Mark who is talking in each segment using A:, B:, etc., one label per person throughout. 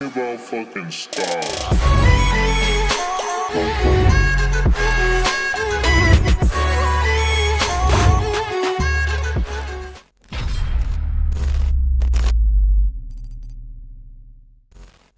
A: About fucking stars.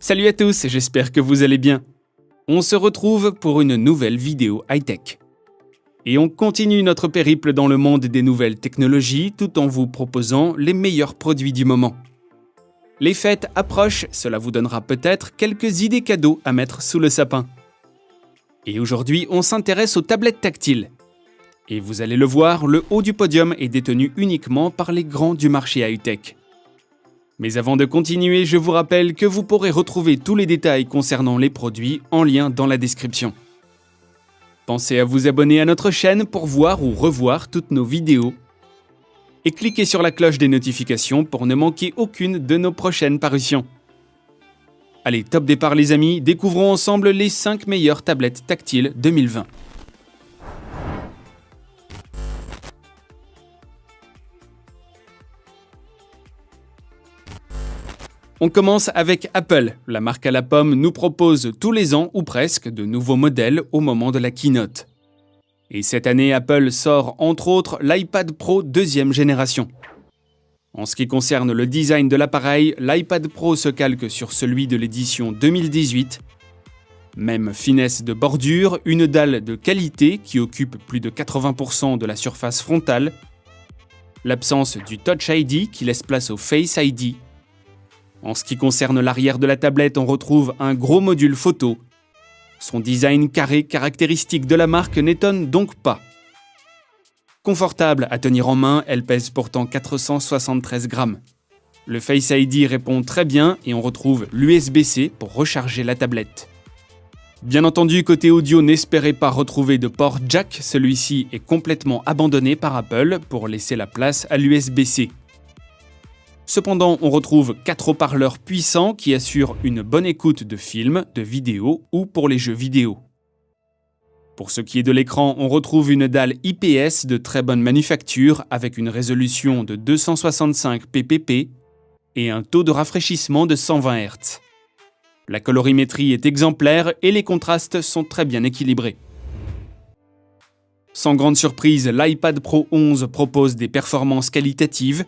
B: Salut à tous, j'espère que vous allez bien. On se retrouve pour une nouvelle vidéo high-tech. Et on continue notre périple dans le monde des nouvelles technologies tout en vous proposant les meilleurs produits du moment. Les fêtes approchent, cela vous donnera peut-être quelques idées cadeaux à mettre sous le sapin. Et aujourd'hui, on s'intéresse aux tablettes tactiles. Et vous allez le voir, le haut du podium est détenu uniquement par les grands du marché high-tech. Mais avant de continuer, je vous rappelle que vous pourrez retrouver tous les détails concernant les produits en lien dans la description. Pensez à vous abonner à notre chaîne pour voir ou revoir toutes nos vidéos. Et cliquez sur la cloche des notifications pour ne manquer aucune de nos prochaines parutions. Allez, top départ les amis, découvrons ensemble les 5 meilleures tablettes tactiles 2020. On commence avec Apple. La marque à la pomme nous propose tous les ans ou presque de nouveaux modèles au moment de la keynote. Et cette année, Apple sort entre autres l'iPad Pro 2e génération. En ce qui concerne le design de l'appareil, l'iPad Pro se calque sur celui de l'édition 2018. Même finesse de bordure, une dalle de qualité qui occupe plus de 80% de la surface frontale, l'absence du Touch ID qui laisse place au Face ID. En ce qui concerne l'arrière de la tablette, on retrouve un gros module photo. Son design carré caractéristique de la marque n'étonne donc pas. Confortable à tenir en main, elle pèse pourtant 473 grammes. Le Face ID répond très bien et on retrouve l'USB-C pour recharger la tablette. Bien entendu, côté audio, n'espérez pas retrouver de port jack, celui-ci est complètement abandonné par Apple pour laisser la place à l'USB-C. Cependant, on retrouve 4 haut-parleurs puissants qui assurent une bonne écoute de films, de vidéos ou pour les jeux vidéo. Pour ce qui est de l'écran, on retrouve une dalle IPS de très bonne manufacture avec une résolution de 265 ppp et un taux de rafraîchissement de 120 Hz. La colorimétrie est exemplaire et les contrastes sont très bien équilibrés. Sans grande surprise, l'iPad Pro 11 propose des performances qualitatives.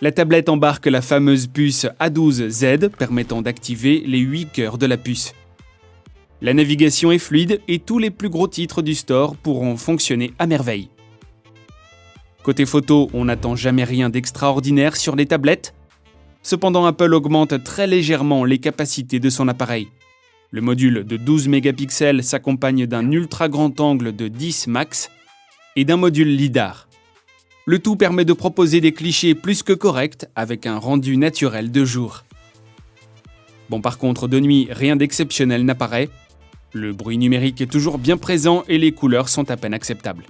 B: La tablette embarque la fameuse puce A12Z permettant d'activer les 8 cœurs de la puce. La navigation est fluide et tous les plus gros titres du store pourront fonctionner à merveille. Côté photo, on n'attend jamais rien d'extraordinaire sur les tablettes. Cependant, Apple augmente très légèrement les capacités de son appareil. Le module de 12 mégapixels s'accompagne d'un ultra grand angle de 10 max et d'un module LiDAR. Le tout permet de proposer des clichés plus que corrects avec un rendu naturel de jour. Bon, par contre, de nuit, rien d'exceptionnel n'apparaît. Le bruit numérique est toujours bien présent et les couleurs sont à peine acceptables.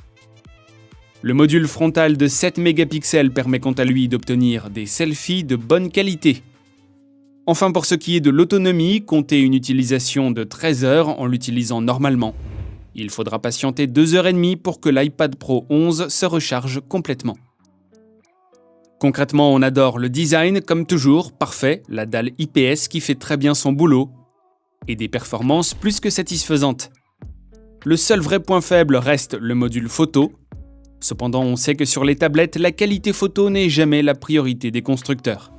B: Le module frontal de 7 mégapixels permet quant à lui d'obtenir des selfies de bonne qualité. Enfin, pour ce qui est de l'autonomie, comptez une utilisation de 13 heures en l'utilisant normalement. Il faudra patienter 2h30 pour que l'iPad Pro 11 se recharge complètement. Concrètement, on adore le design, comme toujours, parfait, la dalle IPS qui fait très bien son boulot, et des performances plus que satisfaisantes. Le seul vrai point faible reste le module photo. Cependant, on sait que sur les tablettes, la qualité photo n'est jamais la priorité des constructeurs.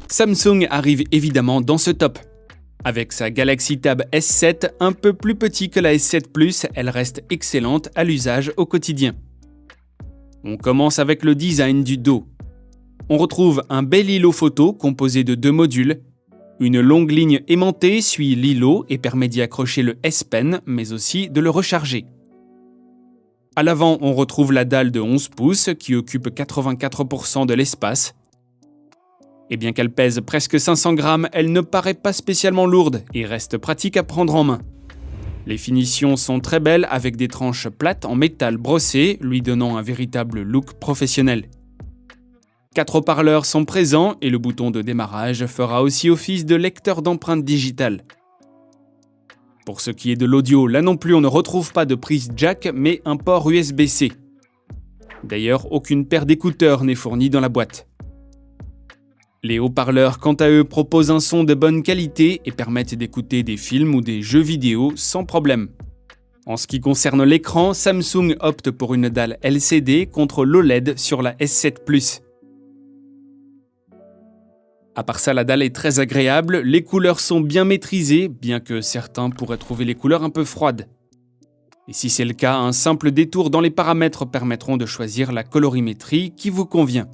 B: Samsung arrive évidemment dans ce top. Avec sa Galaxy Tab S7, un peu plus petit que la S7 Plus, elle reste excellente à l'usage au quotidien. On commence avec le design du dos. On retrouve un bel îlot photo composé de 2 modules. Une longue ligne aimantée suit l'îlot et permet d'y accrocher le S Pen, mais aussi de le recharger. À l'avant, on retrouve la dalle de 11 pouces qui occupe 84% de l'espace. Et bien qu'elle pèse presque 500 grammes, elle ne paraît pas spécialement lourde et reste pratique à prendre en main. Les finitions sont très belles avec des tranches plates en métal brossé, lui donnant un véritable look professionnel. 4 haut-parleurs sont présents et le bouton de démarrage fera aussi office de lecteur d'empreintes digitales. Pour ce qui est de l'audio, là non plus on ne retrouve pas de prise jack, mais un port USB-C. D'ailleurs, aucune paire d'écouteurs n'est fournie dans la boîte. Les haut-parleurs, quant à eux, proposent un son de bonne qualité et permettent d'écouter des films ou des jeux vidéo sans problème. En ce qui concerne l'écran, Samsung opte pour une dalle LCD contre l'OLED sur la S7 Plus. À part ça, la dalle est très agréable, les couleurs sont bien maîtrisées, bien que certains pourraient trouver les couleurs un peu froides. Et si c'est le cas, un simple détour dans les paramètres permettront de choisir la colorimétrie qui vous convient.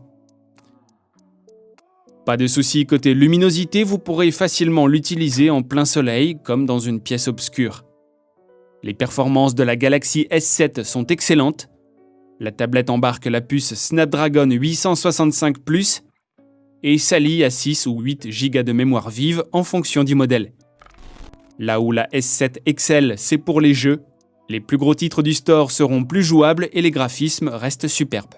B: Pas de souci côté luminosité, vous pourrez facilement l'utiliser en plein soleil comme dans une pièce obscure. Les performances de la Galaxy S7 sont excellentes. La tablette embarque la puce Snapdragon 865 Plus et s'allie à 6 ou 8 Go de mémoire vive en fonction du modèle. Là où la S7 excelle, c'est pour les jeux. Les plus gros titres du store seront plus jouables et les graphismes restent superbes.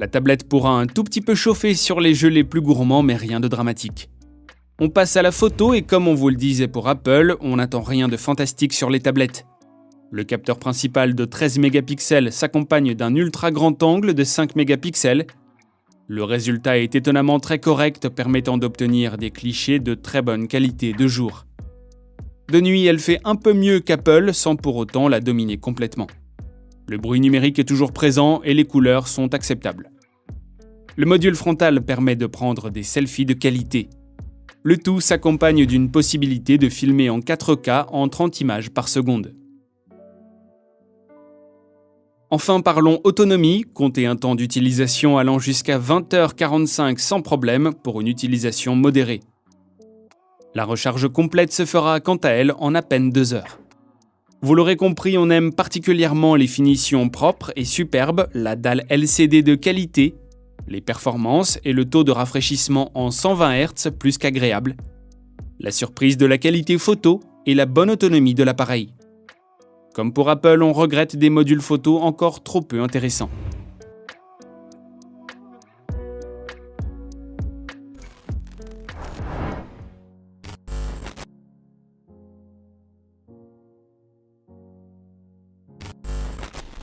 B: La tablette pourra un tout petit peu chauffer sur les jeux les plus gourmands, mais rien de dramatique. On passe à la photo et comme on vous le disait pour Apple, on n'attend rien de fantastique sur les tablettes. Le capteur principal de 13 mégapixels s'accompagne d'un ultra grand angle de 5 mégapixels. Le résultat est étonnamment très correct, permettant d'obtenir des clichés de très bonne qualité de jour. De nuit, elle fait un peu mieux qu'Apple, sans pour autant la dominer complètement. Le bruit numérique est toujours présent et les couleurs sont acceptables. Le module frontal permet de prendre des selfies de qualité. Le tout s'accompagne d'une possibilité de filmer en 4K en 30 images par seconde. Enfin, parlons autonomie, comptez un temps d'utilisation allant jusqu'à 20h45 sans problème pour une utilisation modérée. La recharge complète se fera quant à elle en à peine 2 heures. Vous l'aurez compris, on aime particulièrement les finitions propres et superbes, la dalle LCD de qualité, les performances et le taux de rafraîchissement en 120 Hz plus qu'agréable, la surprise de la qualité photo et la bonne autonomie de l'appareil. Comme pour Apple, on regrette des modules photo encore trop peu intéressants.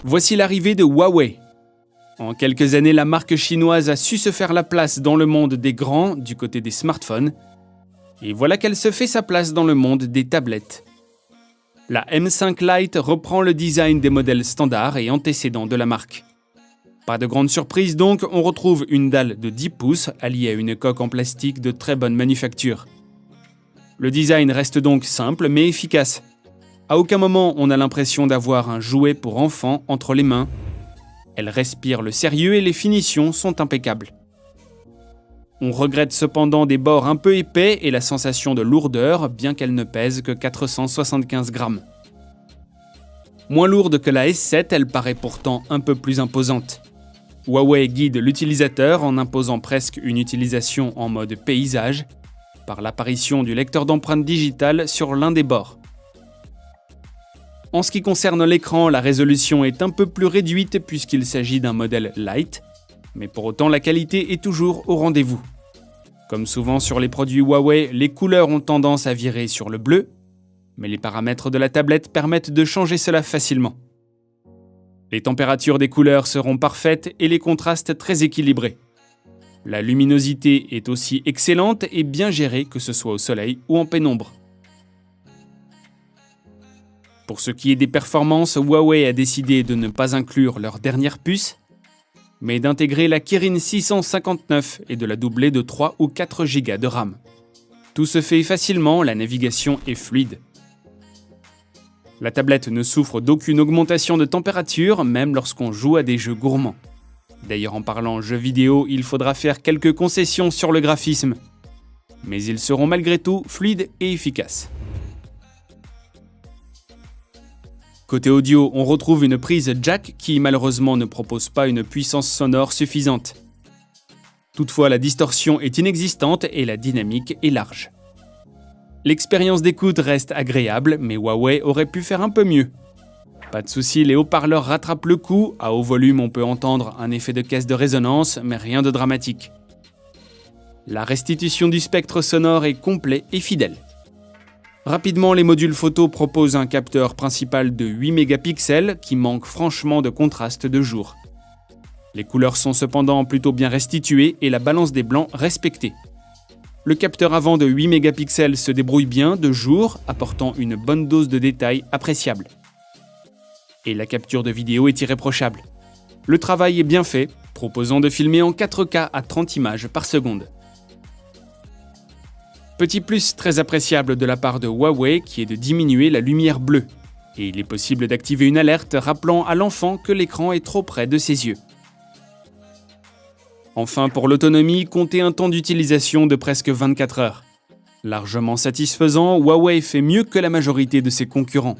B: Voici l'arrivée de Huawei. En quelques années, la marque chinoise a su se faire la place dans le monde des grands du côté des smartphones. Et voilà qu'elle se fait sa place dans le monde des tablettes. La M5 Lite reprend le design des modèles standards et antécédents de la marque. Pas de grande surprise donc, on retrouve une dalle de 10 pouces alliée à une coque en plastique de très bonne manufacture. Le design reste donc simple mais efficace. À aucun moment on a l'impression d'avoir un jouet pour enfants entre les mains. Elle respire le sérieux et les finitions sont impeccables. On regrette cependant des bords un peu épais et la sensation de lourdeur, bien qu'elle ne pèse que 475 grammes. Moins lourde que la S7, elle paraît pourtant un peu plus imposante. Huawei guide l'utilisateur en imposant presque une utilisation en mode paysage, par l'apparition du lecteur d'empreintes digitales sur l'un des bords. En ce qui concerne l'écran, la résolution est un peu plus réduite puisqu'il s'agit d'un modèle light, mais pour autant la qualité est toujours au rendez-vous. Comme souvent sur les produits Huawei, les couleurs ont tendance à virer sur le bleu, mais les paramètres de la tablette permettent de changer cela facilement. Les températures des couleurs seront parfaites et les contrastes très équilibrés. La luminosité est aussi excellente et bien gérée que ce soit au soleil ou en pénombre. Pour ce qui est des performances, Huawei a décidé de ne pas inclure leur dernière puce, mais d'intégrer la Kirin 659 et de la doubler de 3 ou 4 Go de RAM. Tout se fait facilement, la navigation est fluide. La tablette ne souffre d'aucune augmentation de température, même lorsqu'on joue à des jeux gourmands. D'ailleurs, en parlant jeux vidéo, il faudra faire quelques concessions sur le graphisme, mais ils seront malgré tout fluides et efficaces. Côté audio, on retrouve une prise jack qui malheureusement ne propose pas une puissance sonore suffisante. Toutefois, la distorsion est inexistante et la dynamique est large. L'expérience d'écoute reste agréable, mais Huawei aurait pu faire un peu mieux. Pas de souci, les haut-parleurs rattrapent le coup, à haut volume on peut entendre un effet de caisse de résonance, mais rien de dramatique. La restitution du spectre sonore est complet et fidèle. Rapidement, les modules photo proposent un capteur principal de 8 mégapixels qui manque franchement de contraste de jour. Les couleurs sont cependant plutôt bien restituées et la balance des blancs respectée. Le capteur avant de 8 mégapixels se débrouille bien de jour, apportant une bonne dose de détails appréciable. Et la capture de vidéo est irréprochable. Le travail est bien fait, proposant de filmer en 4K à 30 images par seconde. Petit plus très appréciable de la part de Huawei qui est de diminuer la lumière bleue. Et il est possible d'activer une alerte rappelant à l'enfant que l'écran est trop près de ses yeux. Enfin, pour l'autonomie, comptez un temps d'utilisation de presque 24 heures. Largement satisfaisant, Huawei fait mieux que la majorité de ses concurrents.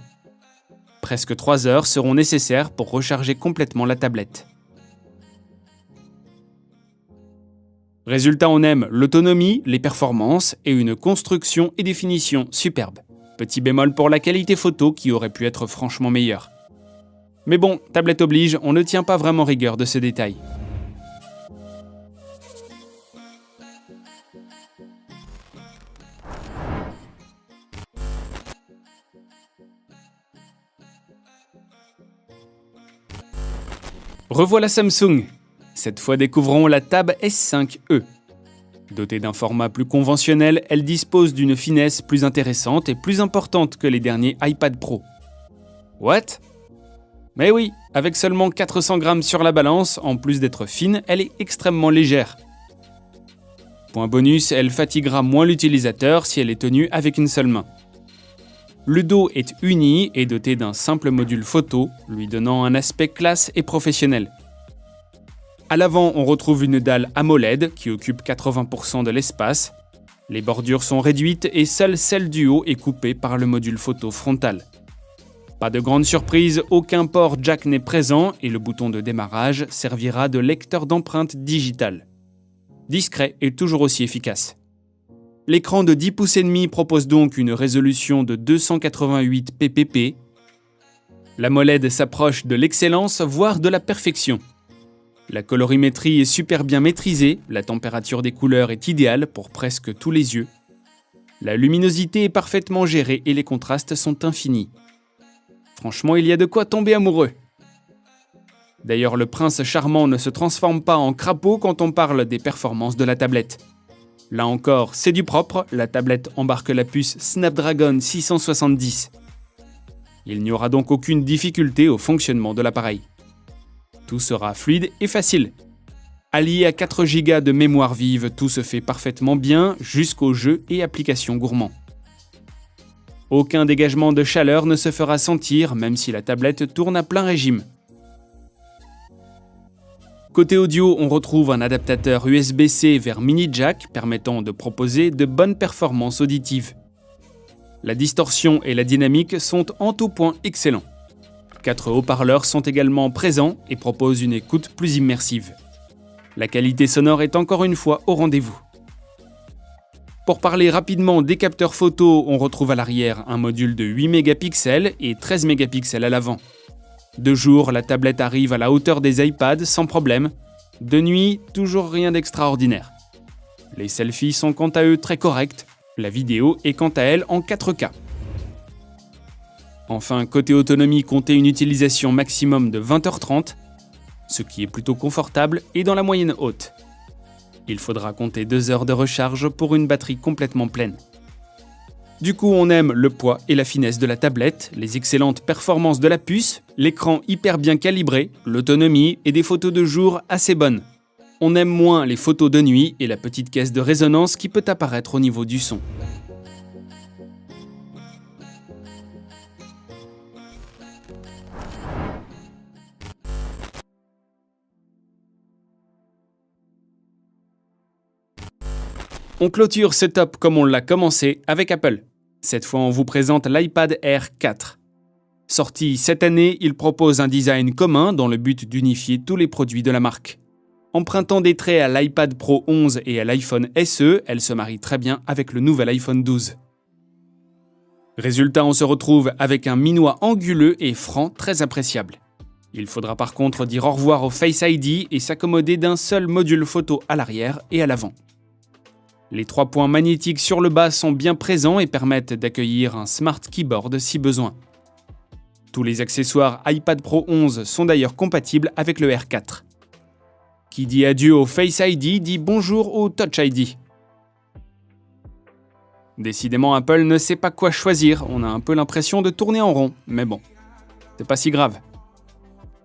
B: Presque 3 heures seront nécessaires pour recharger complètement la tablette. Résultat, on aime l'autonomie, les performances et une construction et définition superbes. Petit bémol pour la qualité photo qui aurait pu être franchement meilleure. Mais bon, tablette oblige, on ne tient pas vraiment rigueur de ce détail. Revoilà Samsung. Cette fois découvrons la Tab S5e. Dotée d'un format plus conventionnel, elle dispose d'une finesse plus intéressante et plus importante que les derniers iPad Pro. What? Mais oui, avec seulement 400 grammes sur la balance, en plus d'être fine, elle est extrêmement légère. Point bonus, elle fatiguera moins l'utilisateur si elle est tenue avec une seule main. Le dos est uni et doté d'un simple module photo, lui donnant un aspect classe et professionnel. À l'avant, on retrouve une dalle AMOLED qui occupe 80% de l'espace. Les bordures sont réduites et seule celle du haut est coupée par le module photo frontal. Pas de grande surprise, aucun port jack n'est présent et le bouton de démarrage servira de lecteur d'empreintes digitales. Discret et toujours aussi efficace. L'écran de 10 pouces et demi propose donc une résolution de 288 ppp. L'AMOLED s'approche de l'excellence, voire de la perfection. La colorimétrie est super bien maîtrisée, la température des couleurs est idéale pour presque tous les yeux. La luminosité est parfaitement gérée et les contrastes sont infinis. Franchement, il y a de quoi tomber amoureux. D'ailleurs, le prince charmant ne se transforme pas en crapaud quand on parle des performances de la tablette. Là encore, c'est du propre, la tablette embarque la puce Snapdragon 670. Il n'y aura donc aucune difficulté au fonctionnement de l'appareil. Tout sera fluide et facile. Allié à 4 Go de mémoire vive, tout se fait parfaitement bien jusqu'aux jeux et applications gourmands. Aucun dégagement de chaleur ne se fera sentir même si la tablette tourne à plein régime. Côté audio, on retrouve un adaptateur USB-C vers mini jack permettant de proposer de bonnes performances auditives. La distorsion et la dynamique sont en tout point excellents. 4 haut-parleurs sont également présents et proposent une écoute plus immersive. La qualité sonore est encore une fois au rendez-vous. Pour parler rapidement des capteurs photo, on retrouve à l'arrière un module de 8 mégapixels et 13 mégapixels à l'avant. De jour, la tablette arrive à la hauteur des iPads sans problème. De nuit, toujours rien d'extraordinaire. Les selfies sont quant à eux très corrects. La vidéo est quant à elle en 4K. Enfin, côté autonomie, comptez une utilisation maximum de 20h30, ce qui est plutôt confortable et dans la moyenne haute. Il faudra compter 2 heures de recharge pour une batterie complètement pleine. Du coup, on aime le poids et la finesse de la tablette, les excellentes performances de la puce, l'écran hyper bien calibré, l'autonomie et des photos de jour assez bonnes. On aime moins les photos de nuit et la petite caisse de résonance qui peut apparaître au niveau du son. On clôture ce top comme on l'a commencé avec Apple. Cette fois, on vous présente l'iPad Air 4. Sorti cette année, il propose un design commun dans le but d'unifier tous les produits de la marque. Empruntant des traits à l'iPad Pro 11 et à l'iPhone SE, elle se marie très bien avec le nouvel iPhone 12. Résultat, on se retrouve avec un minois anguleux et franc très appréciable. Il faudra par contre dire au revoir au Face ID et s'accommoder d'un seul module photo à l'arrière et à l'avant. Les 3 points magnétiques sur le bas sont bien présents et permettent d'accueillir un Smart Keyboard si besoin. Tous les accessoires iPad Pro 11 sont d'ailleurs compatibles avec le R4. Qui dit adieu au Face ID dit bonjour au Touch ID. Décidément, Apple ne sait pas quoi choisir, on a un peu l'impression de tourner en rond, mais bon, c'est pas si grave.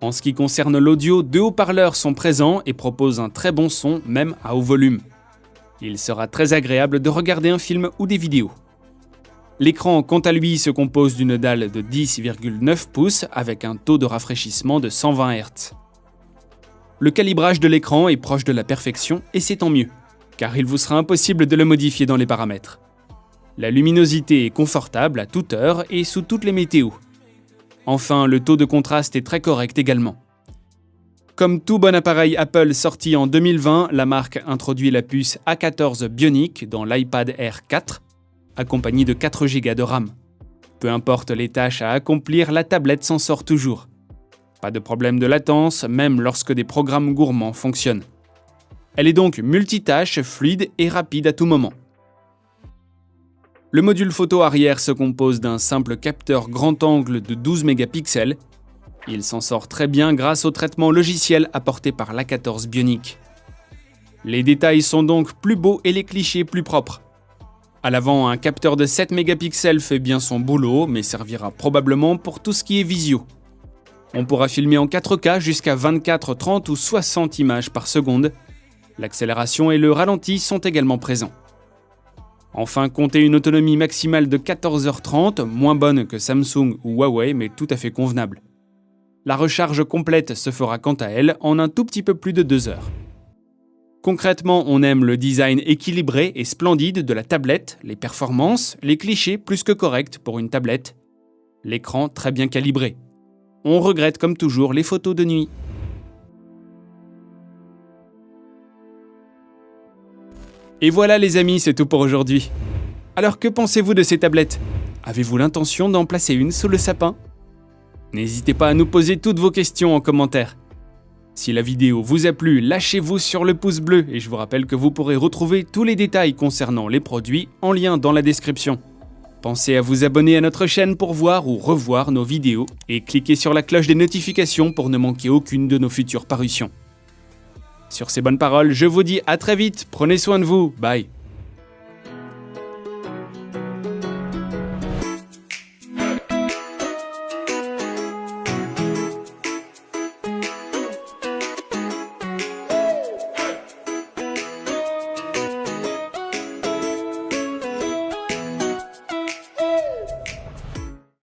B: En ce qui concerne l'audio, 2 haut-parleurs sont présents et proposent un très bon son, même à haut volume. Il sera très agréable de regarder un film ou des vidéos. L'écran, quant à lui, se compose d'une dalle de 10,9 pouces avec un taux de rafraîchissement de 120 Hz. Le calibrage de l'écran est proche de la perfection et c'est tant mieux, car il vous sera impossible de le modifier dans les paramètres. La luminosité est confortable à toute heure et sous toutes les météos. Enfin, le taux de contraste est très correct également. Comme tout bon appareil Apple sorti en 2020, la marque introduit la puce A14 Bionic dans l'iPad Air 4, accompagnée de 4 Go de RAM. Peu importe les tâches à accomplir, la tablette s'en sort toujours. Pas de problème de latence, même lorsque des programmes gourmands fonctionnent. Elle est donc multitâche, fluide et rapide à tout moment. Le module photo arrière se compose d'un simple capteur grand angle de 12 mégapixels. Il s'en sort très bien grâce au traitement logiciel apporté par l'A14 Bionic. Les détails sont donc plus beaux et les clichés plus propres. À l'avant, un capteur de 7 mégapixels fait bien son boulot, mais servira probablement pour tout ce qui est visio. On pourra filmer en 4K jusqu'à 24, 30 ou 60 images par seconde. L'accélération et le ralenti sont également présents. Enfin, comptez une autonomie maximale de 14h30, moins bonne que Samsung ou Huawei, mais tout à fait convenable. La recharge complète se fera quant à elle en un tout petit peu plus de 2 heures. Concrètement, on aime le design équilibré et splendide de la tablette, les performances, les clichés plus que corrects pour une tablette, l'écran très bien calibré. On regrette comme toujours les photos de nuit. Et voilà les amis, c'est tout pour aujourd'hui. Alors que pensez-vous de ces tablettes ? Avez-vous l'intention d'en placer une sous le sapin ? N'hésitez pas à nous poser toutes vos questions en commentaire. Si la vidéo vous a plu, lâchez-vous sur le pouce bleu et je vous rappelle que vous pourrez retrouver tous les détails concernant les produits en lien dans la description. Pensez à vous abonner à notre chaîne pour voir ou revoir nos vidéos et cliquez sur la cloche des notifications pour ne manquer aucune de nos futures parutions. Sur ces bonnes paroles, je vous dis à très vite, prenez soin de vous, bye.